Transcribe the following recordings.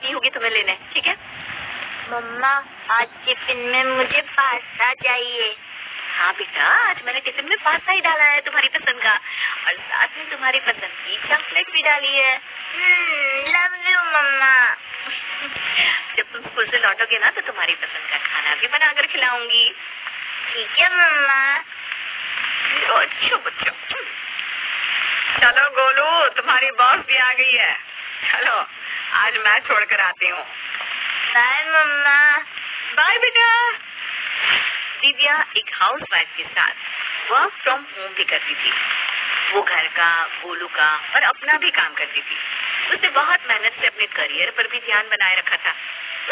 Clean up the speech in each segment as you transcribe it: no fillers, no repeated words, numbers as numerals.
आती होगी तुम्हें लेने, ठीक है? मम्मा आज टिफिन में मुझे पास्ता चाहिए। हाँ बेटा, आज मैंने टिफिन में पास्ता ही डाला है तुम्हारी पसंद का, और साथ में तुम्हारी पसंद की चॉकलेट भी डाली है। लव यू मम्मा। जब तुम स्कूल से लौटोगे ना तो तुम्हारी पसंद का खाना भी बनाकर खिलाऊंगी। ठीक है मम्मा। अच्छा बच्चा। चलो गोलू, तुम्हारी बॉस भी आ गई है। चलो आज मैं छोड़कर आती हूँ। बाय मम्मा। बाय बेटा। दिव्या एक हाउसवाइफ के साथ वर्क फ्रॉम होम भी करती थी। वो घर का, गोलू का और अपना भी काम करती थी। उसने बहुत मेहनत से अपने करियर पर भी ध्यान बनाए रखा था।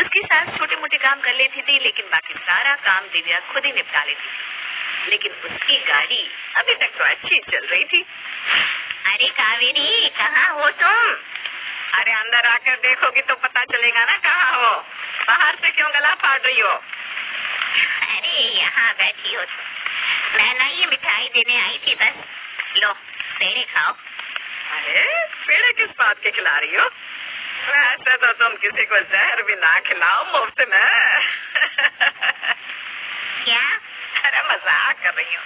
उसकी सास छोटे मोटे काम कर लेती थी, लेकिन बाकी सारा काम दिव्या खुद ही निपटा लेती थी। लेकिन उसकी गाड़ी अभी तक तो अच्छी चल रही थी। अरे कावेरी, कहाँ हो तुम? अरे अंदर आकर देखोगी तो पता चलेगा ना कहाँ हो। बाहर से क्यों गला फाड़ रही हो? अरे यहाँ बैठी हो तुम। मैं ना ये मिठाई देने आई थी बस। लो पेड़े खाओ। अरे पेड़े किस बात के खिला रही हो? वैसे तो तुम किसी को जहर भी ना खिलाओ मुफ्त में। क्या? अरे मजाक कर रही हूँ।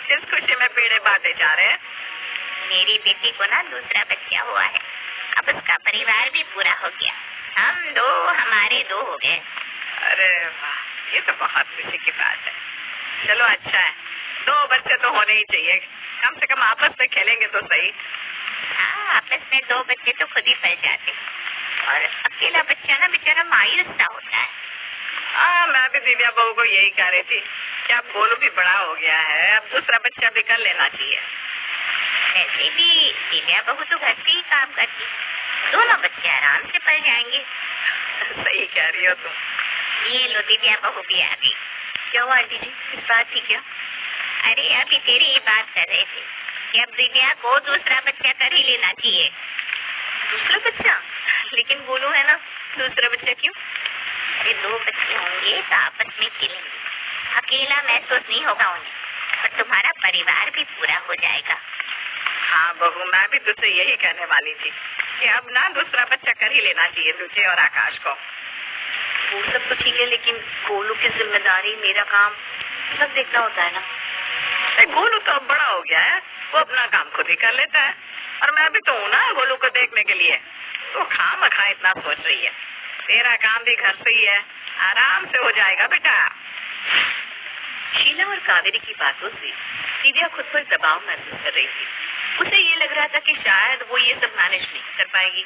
किस खुशी में पेड़े बांटे जा रहे हैं? मेरी बेटी को ना दूसरा बच्चा हुआ है। अब उसका परिवार भी पूरा हो गया। हम दो, हमारे दो हो गए। अरे वाह, ये तो बहुत खुशी की बात है। चलो अच्छा है, 2 बच्चे तो होने ही चाहिए। कम से कम आपस में खेलेंगे तो सही। हाँ, आपस में 2 बच्चे तो खुद ही पल जाते, और अकेला बच्चा ना बेचारा मायूस सा होता है। हाँ, मैं भी दिव्या बहू को यही कह रही थी कि अब गोलू भी बड़ा हो गया है, अब दूसरा बच्चा भी कर लेना चाहिए। वैसे भी दिव्या बहू तो घर से ही काम करती, दोनों बच्चे आराम से पल जाएंगे। सही कह रही हो तुम। ये लो दिव्या बहू भी आ गई। क्या हुआ आंटी जी, किस बात की क्या? अरे अभी तेरी ही बात कर रहे थे कि अब दिव्या को दूसरा बच्चा कर ही लेना चाहिए। दूसरा बच्चा? लेकिन गोलू है ना, दूसरा बच्चा क्यों? अरे 2 बच्चे होंगे तो आपस में खेलेंगे, अकेला महसूस नहीं होगा उन्हें, और तुम्हारा परिवार भी पूरा हो जाएगा। हाँ बहू, मैं भी तुझसे यही कहने वाली थी कि अब ना दूसरा बच्चा कर ही लेना चाहिए तुझे और आकाश को। वो सब तो ठीक है, लेकिन गोलू की जिम्मेदारी, मेरा काम सब देखना होता है ना। गोलू तो अब बड़ा हो गया है, वो अपना काम खुद ही कर लेता है, और मैं भी तो हूँ ना गोलू को देखने के लिए। तो खामखा इतना सोच रही है। तेरा काम भी घर से ही है, आराम से हो जाएगा बेटा। शीला और कावेरी की बातों से दिव्या खुद पर दबाव महसूस कर रही थी। उसे ये लग रहा था कि शायद वो ये सब मैनेज नहीं कर पाएगी,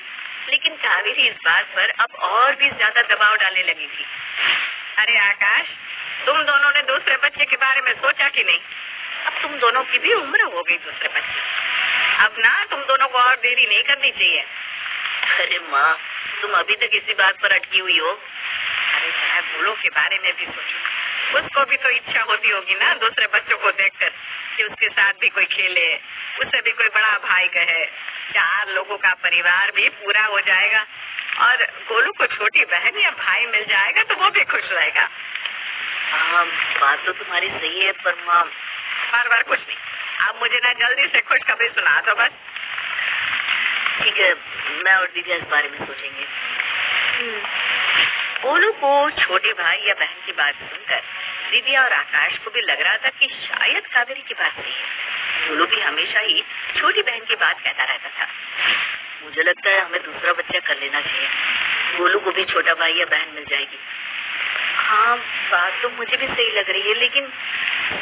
लेकिन कावेरी इस बात पर अब और भी ज्यादा दबाव डालने लगी थी। अरे आकाश, तुम दोनों ने दूसरे बच्चे के बारे में सोचा कि नहीं? अब तुम दोनों की भी उम्र हो गई दूसरे बच्चे, अब ना तुम दोनों को और देरी नहीं करनी चाहिए। अरे माँ, तुम अभी तक इसी बात पर अटकी हुई हो। अरे मैं गोलू के बारे में भी सोचूं, उसको भी तो इच्छा होती होगी ना दूसरे बच्चों को देखकर कि उसके साथ भी कोई खेले, उसे भी कोई बड़ा भाई कहे। 4 लोगों का परिवार भी पूरा हो जाएगा, और गोलू को छोटी बहन या भाई मिल जाएगा तो वो भी खुश रहेगा। हाँ, बात तो तुम्हारी सही है, पर माँ बार कुछ नहीं। आप मुझे ना जल्दी से खुशखबरी सुना दो बस। ठीक है, मैं और दीदी इस बारे में सोचेंगे। गोलू को छोटे भाई या बहन की बात सुनकर दिव्या और आकाश को भी लग रहा था कि शायद कावेरी की बात सही है। गोलू भी हमेशा ही छोटी बहन की बात कहता रहता था। मुझे लगता है हमें दूसरा बच्चा कर लेना चाहिए, गोलू को भी छोटा भाई या बहन मिल जाएगी। हाँ, बात तो मुझे भी सही लग रही है, लेकिन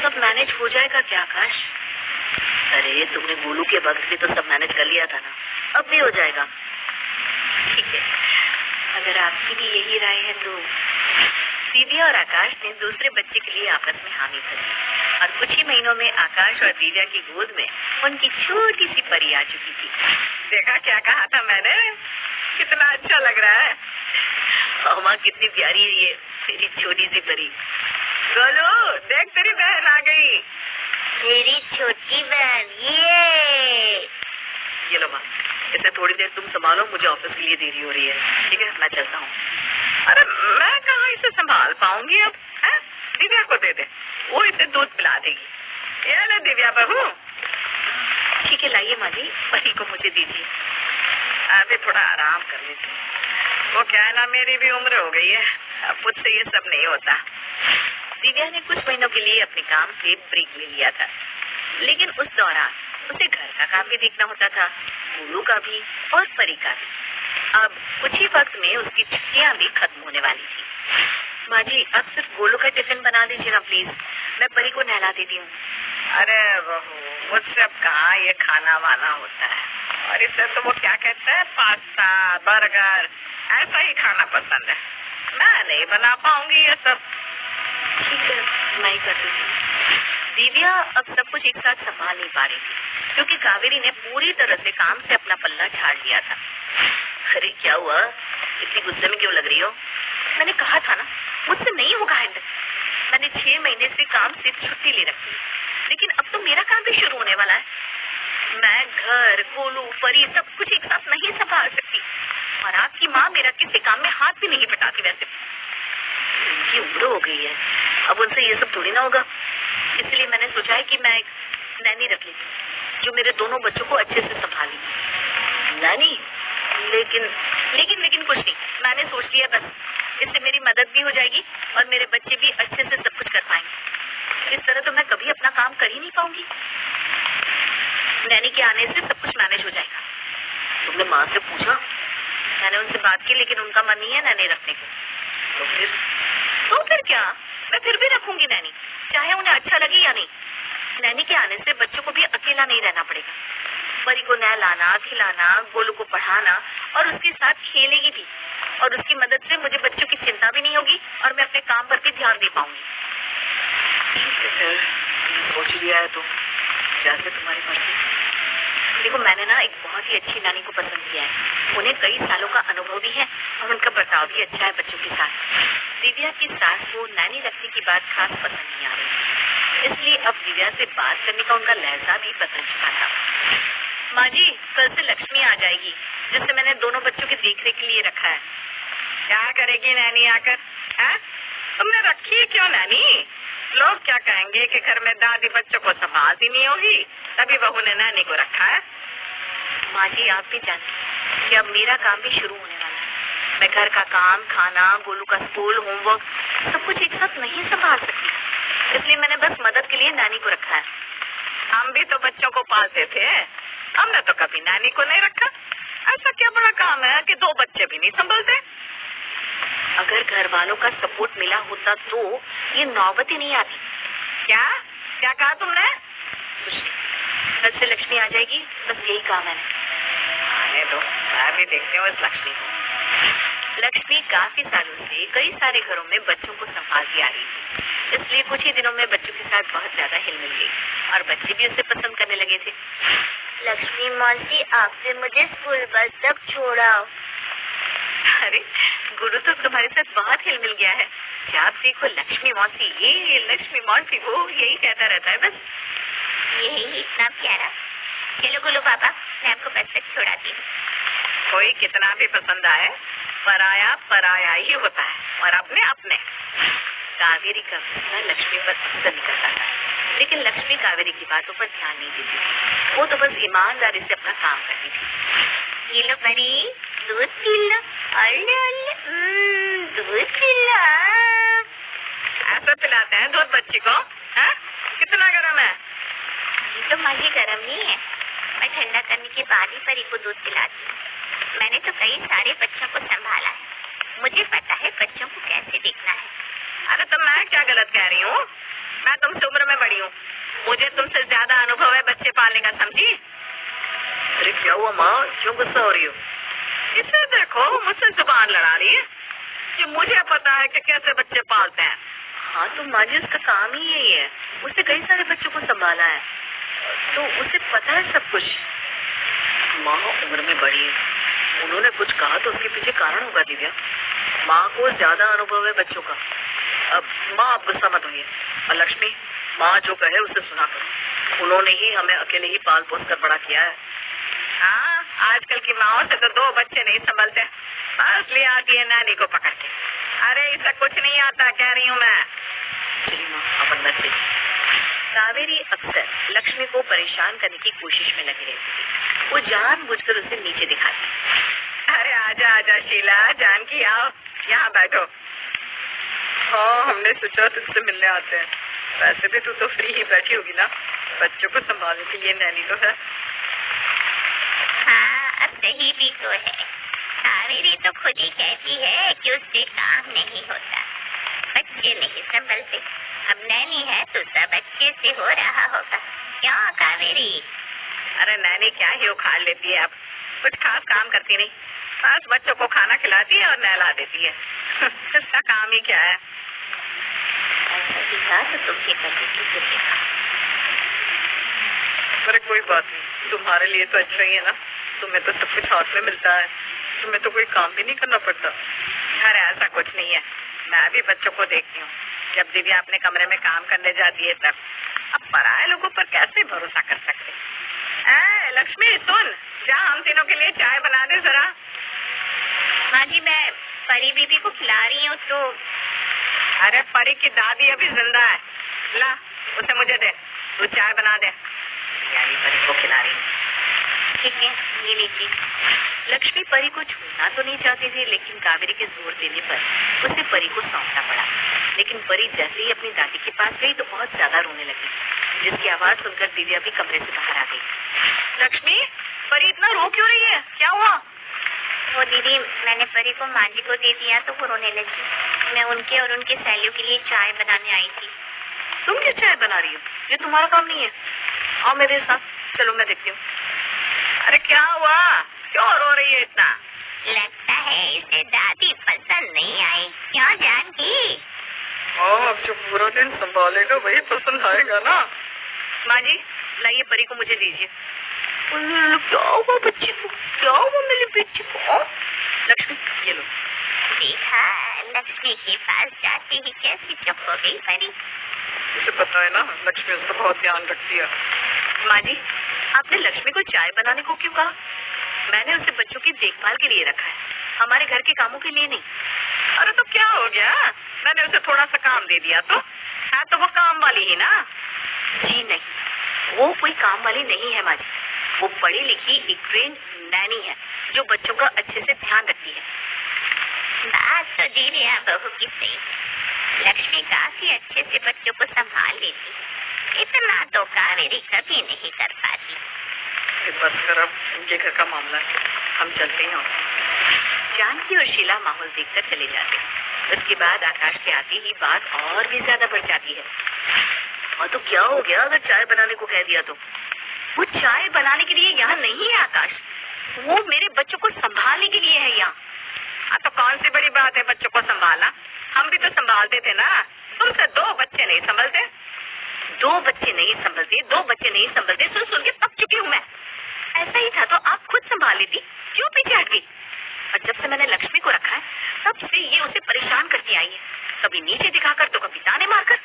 सब मैनेज हो जाएगा क्या आकाश? अरे तुमने गोलू के वक्त भी तो सब मैनेज कर लिया था ना, अब भी हो जाएगा। ठीक है, अगर आपकी भी यही राय है तो। दिव्या और आकाश ने दूसरे बच्चे के लिए आपस में हामी भरी, और कुछ ही महीनों में आकाश और दिव्या की गोद में उनकी छोटी सी परी आ चुकी थी। देखा क्या कहा था मैंने? कितना अच्छा लग रहा है। माँ कितनी प्यारी है ये तेरी छोटी सी परी। गोलू देख, तेरी बहन आ गई। मेरी छोटी बहन, ये लो माँ, इसे थोड़ी देर तुम संभालो, मुझे ऑफिस के लिए देरी हो रही है। ठीक है, मैं चलता हूँ। अरे मैं कहाँ इसे संभाल पाऊंगी अब, है? दिव्या को दे दे, वो इसे दूध पिला देगी। ये ले दिव्या बहू। ठीक है, लाइए माँ जी, परी को मुझे दीजिए। मैं भी थोड़ा आराम कर लेती हूँ। वो क्या है ना, मेरी भी उम्र हो गई है, अब मुझसे ये सब नहीं होता। दिव्या ने कुछ महीनों के लिए अपने काम से ब्रेक ले लिया था, लेकिन उस दौरान उसे घर का काम भी देखना होता था, गोलू का भी और परी का भी। अब कुछ ही वक्त में उसकी छुट्टियां भी खत्म होने वाली थी। माँ जी, अब सिर्फ गोलू का टिफिन बना दीजिए ना प्लीज, मैं परी को नहला देती हूँ। अरे बहू, मुझसे अब कहाँ ये खाना वाना होता है, और इसे तो वो क्या कहते हैं, पास्ता बर्गर ऐसा ही खाना पसंद है। मैं नहीं बना पाऊंगी ये सब। ठीक है, मैं ही कर दूंगी। दिव्या अब सब कुछ एक साथ संभाल नहीं पा रही थी, क्योंकि कावेरी ने पूरी तरह से काम से अपना पल्ला झाड़ लिया था। अरे क्या हुआ, इतनी गुस्से में क्यों लग रही हो? मैंने कहा था ना, मुझसे नहीं होगा हैंडल। मैंने 6 महीने से काम से छुट्टी ले रखी, लेकिन अब तो मेरा काम भी शुरू होने वाला है। मैं घर, गोलू, परी सब कुछ एक साथ नहीं संभाल सकती, और आपकी माँ मेरा किसी काम में हाथ भी नहीं बटाती। वैसे उनकी उम्र हो गई है, अब उनसे ये सब थोड़ी ना होगा। इसलिए मैंने सोचा है कि मैं एक नैनी रख लेती, जो मेरे दोनों बच्चों को अच्छे से संभाली। नैनी? लेकिन कुछ नहीं, मैंने सोच लिया बस, इससे मेरी मदद भी हो जाएगी और मेरे बच्चे भी अच्छे से सब कुछ कर पाएंगे। इस तरह तो मैं कभी अपना काम कर ही नहीं पाऊंगी। नैनी के आने से सब कुछ मैनेज हो जाएगा। तुमने माँ से पूछा? मैंने उनसे बात की, लेकिन उनका मन नहीं है नैनी रखने को। तो फिर क्या, मैं फिर भी रखूंगी नैनी, चाहे उन्हें अच्छा लगे या नहीं। नैनी के आने से बच्चों को भी अकेला नहीं रहना पड़ेगा। परी को नहलाना, खिलाना, गोलू को पढ़ाना और उसके साथ खेलेगी भी, और उसकी मदद से मुझे बच्चों की चिंता भी नहीं होगी और मैं अपने काम पर भी ध्यान दे पाऊंगी। सोच लिया है तो जैसे तुम्हारी मर्जी। देखो, मैंने ना एक बहुत ही अच्छी नानी को पसंद किया है। उन्हें कई सालों का अनुभव भी है और उनका बर्ताव भी अच्छा है बच्चों के साथ। दिव्या की सास को नानी रखने की बात खास पसंद नहीं आ रही, इसलिए अब दिव्या से बात करने का उनका लहजा भी बदल चुका था। माँ जी, कल से लक्ष्मी आ जाएगी, जिससे मैंने दोनों बच्चों की देखरेख के लिए रखा है। क्या करेगी नैनी आकर? तुमने रखी है क्यों नैनी? लोग क्या कहेंगे कि घर में दादी बच्चों को संभालती नहीं होगी, तभी बहू ने नैनी को रखा है। माँ जी, आप भी जानती हैं कि अब मेरा काम भी शुरू होने वाला है। मैं घर का काम, खाना, गोलू का स्कूल, होमवर्क सब कुछ एक साथ नहीं संभाल सकती, इसलिए मैंने बस मदद के लिए नानी को रखा है। हम भी तो बच्चों को पालते थे, हमने तो कभी नानी को नहीं रखा। ऐसा क्या बड़ा काम है कि 2 बच्चे भी नहीं संभलते? अगर घर वालों का सपोर्ट मिला होता तो ये नौबत ही नहीं आती। क्या कहा तुमने? कुछ नहीं, कल से लक्ष्मी आ जाएगी, बस यही काम है। आने दो, मैं भी देखती हूँ इस लक्ष्मी को। लक्ष्मी काफी सालों से कई सारे घरों में बच्चों को संभालती आ रही थी, इसलिए कुछ ही दिनों में बच्चों के साथ बहुत ज्यादा हिल मिल गई और बच्चे भी उसे पसंद करने लगे थे। लक्ष्मी मौसी, आपसे मुझे स्कूल बस तक छोड़ाओ। अरे गुरु तो तुम्हारे साथ बहुत हिल मिल गया है, जब देखो लक्ष्मी मौसी ये, लक्ष्मी मौसी वो, यही कहता रहता है बस। यही इतना प्यारा। चलो गुलू पापा, मैं आपको बस तक छोड़ाती हूँ। कोई कितना भी पसंद आए, पराया पराया ही होता है, और अपने अपने। कावेरी का गुस्सा लक्ष्मी पर अक्सर निकलता था, लेकिन लक्ष्मी कावेरी की बातों पर ध्यान नहीं देती थी। वो तो बस ईमानदारी से अपना काम करती थी। ये लो परी, दूध पी लो। दूध पी लो। ऐसा पिलाते हैं दूध बच्ची को? कितना गर्म है? ये तो माँ जी गर्म नहीं है, मैं ठंडा करने के बाद ही परी को दूध पिलाती हूँ। मैंने तो कई सारे बच्चों को संभाला है, मुझे पता है बच्चों को कैसे देखना है। अरे तो मैं क्या गलत कह रही हूँ? मैं तुमसे उम्र में बड़ी हूँ, मुझे तुमसे ज्यादा अनुभव है बच्चे पालने का, समझी? अरे क्या हुआ माँ, क्यों गुस्सा हो रही हो? इसे देखो, मुझसे जुबान लड़ा रही है कि मुझे पता है कि कैसे बच्चे पालते हैं। हाँ तो माँ जी, उसका काम ही यही है, उसने कई सारे बच्चों को संभाला है, तो उसे पता है सब कुछ। माँ उम्र में बड़ी है, उन्होंने कुछ कहा तो उसके पीछे कारण होगा दिव्या। माँ को ज्यादा अनुभव है बच्चों का। अब माँ, आप गुस्सा मत होइए। और लक्ष्मी, माँ जो कहे उसे सुना करो, उन्होंने ही हमें अकेले ही पाल पोस कर बड़ा किया है। हाँ, आजकल की माओ से तो 2 बच्चे नहीं संभलते, बस ले आती है नानी को पकड़ के। अरे इसे कुछ नहीं आता, कह रही हूँ मैं। चलिए माँ, आप अंदर से। कावेरी अक्सर लक्ष्मी को परेशान करने की कोशिश में लगी रहती थी। वो जानबूझकर उसे नीचे दिखाती, अरे आजा आजा शीला, जानकी आओ, यहाँ बैठो। हाँ, हमने सोचा तुझसे मिलने आते हैं। वैसे भी तू तो फ्री ही बैठी होगी ना, बच्चों को संभालने के लिए नैनी तो है। हाँ, अब सही भी तो है। कावेरी तो खुद ही कहती है कि उससे काम नहीं होता, बच्चे नहीं संभलते। अब नैनी है तो सब अच्छे से हो रहा होगा, क्यों कावेरी? अरे नैनी क्या ही उखाड़ लेती है, अब कुछ खास काम करती नहीं, बस बच्चों को खाना खिलाती है और नहला देती है। इसका काम ही क्या है? ऐसा ही था तो तुम्हें पति की जिम्मेदारी। अरे कोई बात नहीं, तुम्हारे लिए तो अच्छा ही है ना, तुम्हें तो सब कुछ हाथ में मिलता है, तुम्हें तो कोई काम भी नहीं करना पड़ता। अरे ऐसा कुछ नहीं है, मैं भी बच्चों को देखती हूँ, जब दिव्या अपने कमरे में काम करने जाती है तब। अब पराये लोगों पर कैसे भरोसा कर सकते? लक्ष्मी सुन, जा हम तीनों के लिए चाय बना दे जरा। माँ जी, मैं परी बीबी को खिला रही हूँ तो। अरे परी की दादी अभी जिंदा है, ला उसे मुझे दे, तू चाय बना दे। यानी परी को खिला रही। ठीक है, ये लीजिए। लक्ष्मी परी को छूना तो नहीं चाहती थी, लेकिन कावेरी के जोर देने पर उसे परी को सौंपना पड़ा। लेकिन परी जैसे ही अपनी दादी के पास गई तो बहुत ज्यादा रोने लगी, जिसकी आवाज सुनकर दिव्या भी कमरे से बाहर आ गई। लक्ष्मी, परी इतना रो क्यों रही है, क्या हुआ? वो दीदी, मैंने परी को माँ जी को दे दिया तो वो रोने लगी। मैं उनके और उनके सहेलियों के लिए चाय बनाने आई थी। तुम क्या चाय बना रही हो? ये तुम्हारा काम नहीं है। आओ मेरे साथ, चलो मैं देखती हूँ। अरे क्या हुआ, क्यों रो रही है इतना? लगता है इसे दादी पसंद नहीं आई, क्यों जानकी? अब जो पूरा दिन संभालेगा वही पसंद आएगा ना। माँ जी, लाइए परी को मुझे दीजिए। क्या हुआ बच्ची को, क्या हुआ मेरी बेटी को? लक्ष्मी ये लो। देखा, लक्ष्मी के पास जाते ही कैसी चुप हो गई परी। उसे पता है ना, लक्ष्मी उसका बहुत ध्यान रखती है। माँ जी, आपने लक्ष्मी को चाय बनाने को क्यों कहा? मैंने उसे बच्चों की देखभाल के लिए रखा है, हमारे घर के कामों के लिए नहीं। अरे तो क्या हो गया, मैंने उसे थोड़ा सा काम दे दिया तो है, तो वो काम वाली ही ना। जी नहीं, वो कोई काम वाली नहीं है माँ जी, वो पढ़ी लिखी एक ट्रेंड नैनी है जो बच्चों का अच्छे से ध्यान रखती है। बात तो दीदी बहू की सही, लक्ष्मी काफी अच्छे से बच्चों को संभाल लेती, इतना तो कावेरी कभी नहीं कर पाती। बस कर, अब उनके घर का मामला है, हम चलते हैं। जानकी और शीला माहौल देखकर चले जाते हैं। उसके बाद आकाश के आते ही बात और भी ज्यादा बढ़ जाती है। और तो क्या हो गया अगर चाय बनाने को कह दिया तो? वो चाय बनाने के लिए यहाँ नहीं है आकाश, वो मेरे बच्चों को संभालने के लिए है यहाँ। तो कौन सी बड़ी बात है बच्चों को संभालना, हम भी तो संभालते थे ना। तुमसे दो बच्चे नहीं संभलते, दो बच्चे नहीं संभलते, दो बच्चे नहीं संभलते, सुन सुन के पक चुकी हूँ मैं। ऐसा ही था तो आप खुद संभाल लेती, क्यों पीछे हट गई? और जब से मैंने लक्ष्मी को रखा है तब से ये उसे परेशान करती आई है, कभी नीचे दिखाकर तो कभी ताने मारकर।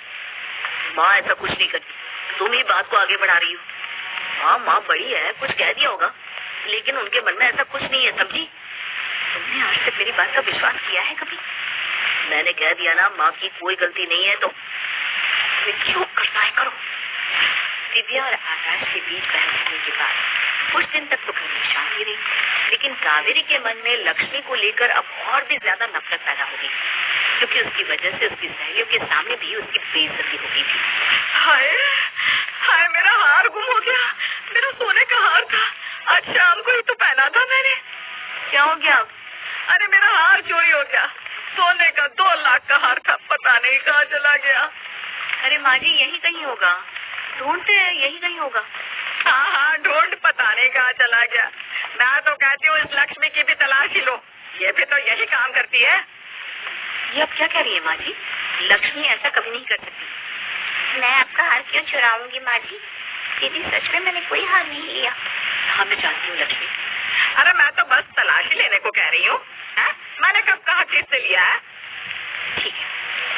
माँ ऐसा कुछ नहीं करती, तुम ही बात को आगे बढ़ा रही हो। हाँ माँ बड़ी है, कुछ कह दिया होगा, लेकिन उनके मन में ऐसा कुछ नहीं है, समझी? तुमने आज तक मेरी बात का विश्वास किया है कभी? मैंने कह दिया ना, माँ की कोई गलती नहीं है तो क्यों करना है करो। दिव्या और आकाश के बीच बहस होने के बाद कुछ दिन तक तो घर में शांति रही, लेकिन कावेरी के मन में लक्ष्मी को लेकर अब और भी ज्यादा नफरत पैदा हो गई, क्योंकि उसकी वजह से उसकी सहेलियों के सामने भी उसकी बेइज्जती हो गई थी। हाय हाय, मेरा हार गुम हो गया, मेरा सोने का हार था, आज शाम को ही तो पहना था मैंने। क्या हो गया? अरे मेरा हार चोरी हो गया, सोने का 2 लाख का हार था, पता नहीं कहाँ चला गया। अरे माँ जी यही कहीं होगा, ढूंढते हैं, यही कहीं होगा। हाँ हाँ ढूंढ, पता नहीं कहाँ चला गया। मैं तो कहती हूँ इस लक्ष्मी की भी तलाश ही लो, ये भी तो यही काम करती है। ये अब क्या कह रही है माँ जी? लक्ष्मी ऐसा कभी नहीं कर सकती। मैं आपका हार क्यों चुराऊंगी माँ जी? दीदी सच में मैंने कोई हार नहीं लिया। हाँ मैं जानती हूँ लक्ष्मी, अरे मैं तो बस तलाशी लेने को कह रही हूँ, मैंने कब कहा किससे लिया है? ठीक है,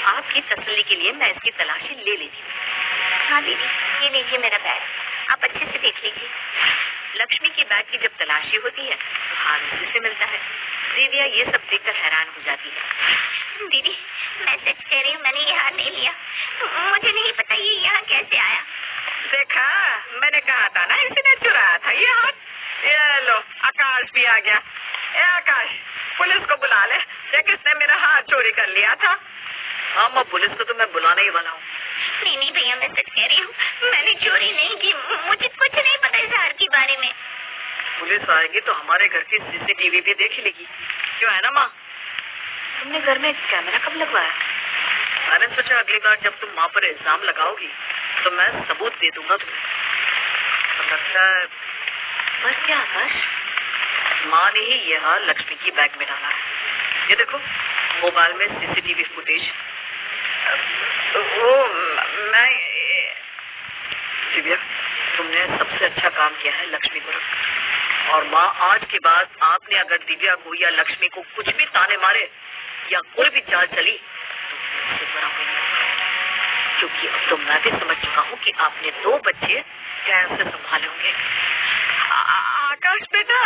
आपकी तसल्ली के लिए मैं इसकी तलाशी ले लेती हूँ। हाँ दीदी, ये लीजिए मेरा बैग, आप अच्छे से देख लीजिए। लक्ष्मी की बैग की जब तलाशी होती है तो हार उसी से मिलता है। दिव्या ये सब देखकर हैरान हो जाती है। दीदी मैं सच कह रही हूँ, मैंने ये हार नहीं लिया, मुझे नहीं पता ये यहाँ कैसे आया। देखा, मैंने कहा था ना इसी ने चुराया था ये हार। ये लो, आकाश भी आ गया। ए आकाश, पुलिस को बुला ले, देख किसने मेरा हाथ चोरी कर लिया था। हाँ माँ, पुलिस को तो मैं बुलाने ही वाला हूँ। नहीं भैया, मैं सच कह रही हूँ, मैंने चोरी नहीं की, मुझे कुछ नहीं पता इस हार के बारे में। पुलिस आएगी तो हमारे घर की CCTV भी देख लेगी, क्यों है ना माँ? तुमने घर में कैमरा कब लगवाया? मैंने सोचा अगली बार जब तुम माँ पर इल्जाम लगाओगी तो मैं सबूत दे दूंगा तुम्हें। तो लगता है बस क्या आकाश, माँ ने ही ये हार लक्ष्मी की बैग में डाला है। ये देखो मोबाइल में CCTV फुटेज। वो मैं दिव्या, तुमने सबसे अच्छा काम किया है लक्ष्मी को रख। और माँ, आज के बाद आपने अगर दिव्या को या लक्ष्मी को कुछ भी ताने मारे या कोई भी चाल चली तो क्योंकि अब तो मैं भी समझ चुका हूँ कि आपने 2 बच्चे कैसे संभाले होंगे। आकाश बेटा,